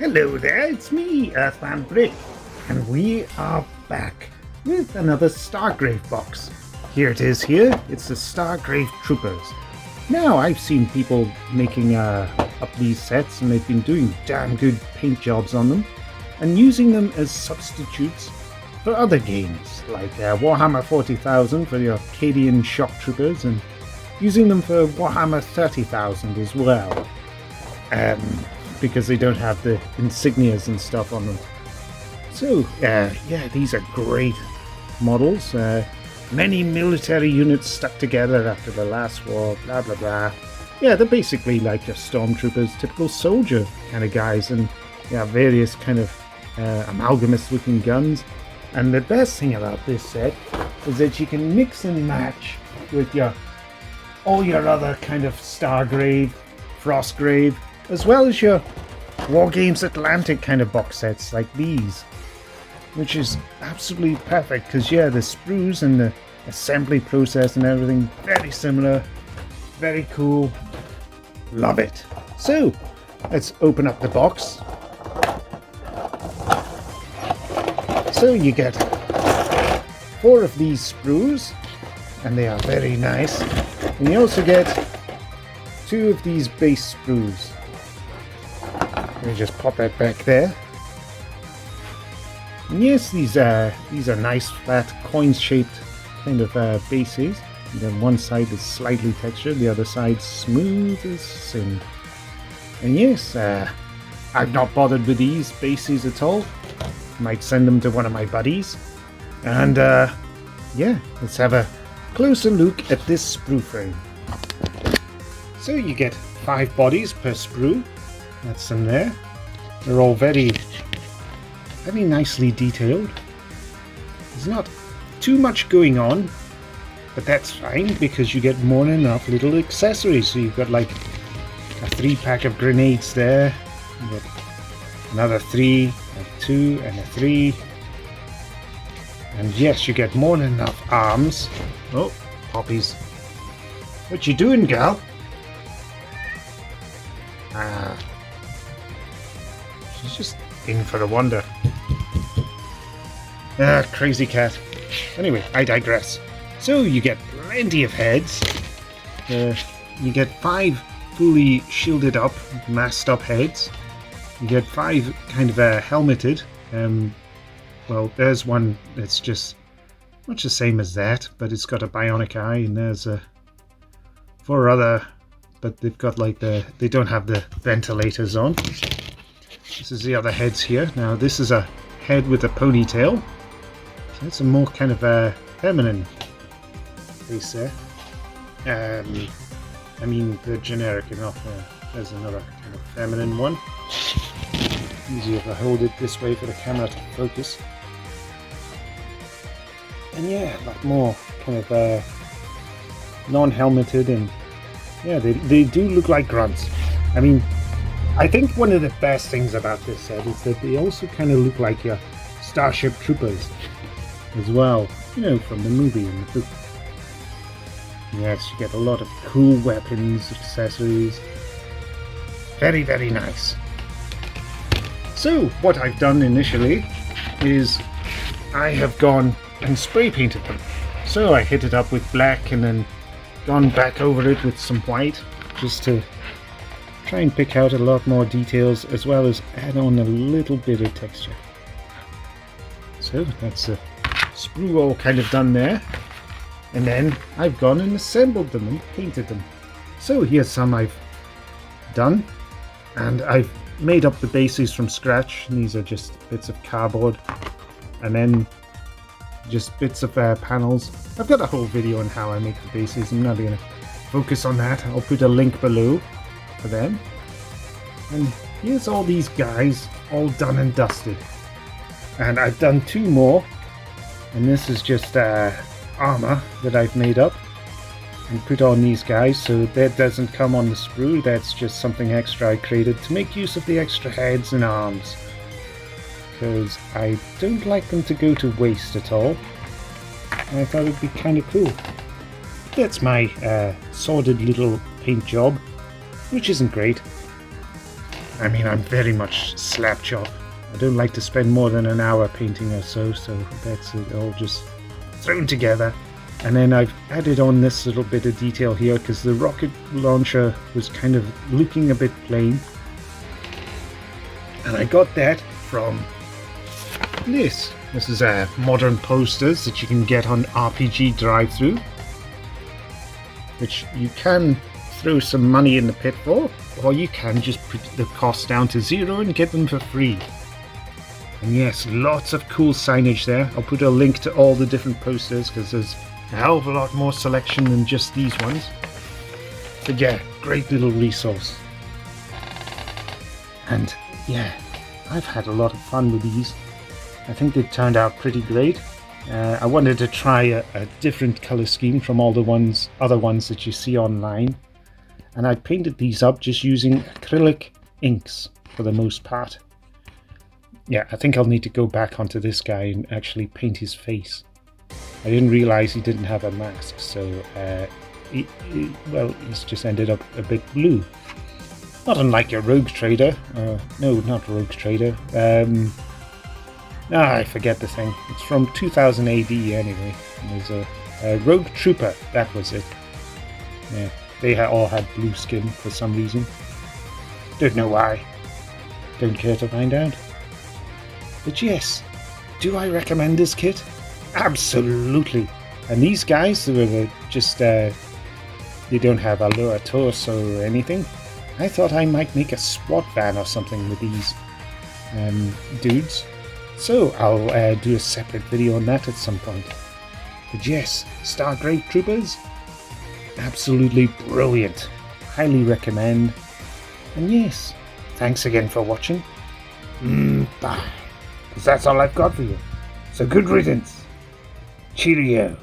Hello there, it's me, earthmanbrick, and we are back with another Stargrave box. Here it is here, it's the Stargrave Troopers. Now, I've seen people making up these sets, and they've been doing damn good paint jobs on them, and using them as substitutes for other games, like Warhammer 40,000 for the Arcadian Shock Troopers, and using them for Warhammer 30,000 as well. Because they don't have the insignias and stuff on them. So, yeah, these are great models. Many military units stuck together after the last war, blah blah blah. Yeah, they're basically like your stormtroopers, typical soldier kind of guys, and yeah, various kind of amalgamous looking guns. And the best thing about this set is that you can mix and match with all your other kind of Stargrave, Frostgrave, as well as your Wargames Atlantic kind of box sets like these, which is absolutely perfect because yeah, the sprues and the assembly process and everything very similar, very cool, love it. So let's open up the box. So you get 4 of these sprues, and they are very nice, and you also get 2 of these base sprues. Let me just pop that back there. And yes, these are nice flat coin-shaped kind of bases. And then one side is slightly textured, the other side smooth as sin. And yes, I've not bothered with these bases at all. Might send them to one of my buddies. And yeah, let's have a closer look at this sprue frame. So you get 5 bodies per sprue. That's them there. They're all very nicely detailed. There's not too much going on, but that's fine because you get more than enough little accessories. So you've got like a 3-pack of grenades there. You get another 3, a 2, and a 3. And yes, you get more than enough arms. Oh, Poppies. What you doing, gal? She's just in for a wander. Crazy cat. Anyway, I digress. So you get plenty of heads. You get 5 fully shielded up, masked up heads. You get 5 kind of helmeted. Well, there's one that's just much the same as that, but it's got a bionic eye, and there's 4 other, but they've got like they don't have the ventilators on. This is the other heads here. Now this is a head with a ponytail. So it's a more kind of feminine face there. I mean, they're generic enough. There's another kind of feminine one. Easier if I hold it this way for the camera to focus. And yeah, a lot more kind of non-helmeted, and yeah, they do look like grunts. I mean, I think one of the best things about this set is that they also kind of look like your Starship Troopers as well, you know, from the movie and the book. Yes, you get a lot of cool weapons, accessories. Very, very nice. So, what I've done initially is I have gone and spray painted them. So I hit it up with black and then gone back over it with some white, just to try and pick out a lot more details, as well as add on a little bit of texture. So that's a sprue all kind of done there. And then I've gone and assembled them and painted them. So here's some I've done. And I've made up the bases from scratch. And these are just bits of cardboard. And then just bits of panels. I've got a whole video on how I make the bases. I'm not going to focus on that. I'll put a link below for them. And here's all these guys all done and dusted. And I've done 2 more. And this is just armor that I've made up and put on these guys. So that doesn't come on the sprue. That's just something extra I created to make use of the extra heads and arms, because I don't like them to go to waste at all. And I thought it'd be kind of cool. That's my sordid little paint job, which isn't great. I mean, I'm very much slap chop. I don't like to spend more than an hour painting or so that's it all just thrown together. And then I've added on this little bit of detail here because the rocket launcher was kind of looking a bit plain. And I got that from this. This is modern posters that you can get on RPG drive-thru, which you can throw some money in the pit for, or you can just put the cost down to 0 and get them for free. And yes, lots of cool signage there. I'll put a link to all the different posters because there's a hell of a lot more selection than just these ones. But yeah, great little resource. And yeah, I've had a lot of fun with these. I think they turned out pretty great. I wanted to try a different color scheme from all the other ones that you see online. And I painted these up just using acrylic inks for the most part. Yeah, I think I'll need to go back onto this guy and actually paint his face. I didn't realize he didn't have a mask, so he's just ended up a bit blue. Not unlike a rogue trader. No, not rogue trader. I forget the thing. It's from 2000 AD anyway. There's a rogue trooper. That was it. Yeah, they all had blue skin for some reason. Don't know why. Don't care to find out. But yes, do I recommend this kit? Absolutely. And these guys, they were just they don't have a lower torso or anything. I thought I might make a SWAT van or something with these dudes. So I'll do a separate video on that at some point. But yes, Stargrave troopers, absolutely brilliant. Highly recommend. And yes, thanks again for watching. Bye. Because that's all I've got for you. So good riddance. Cheerio.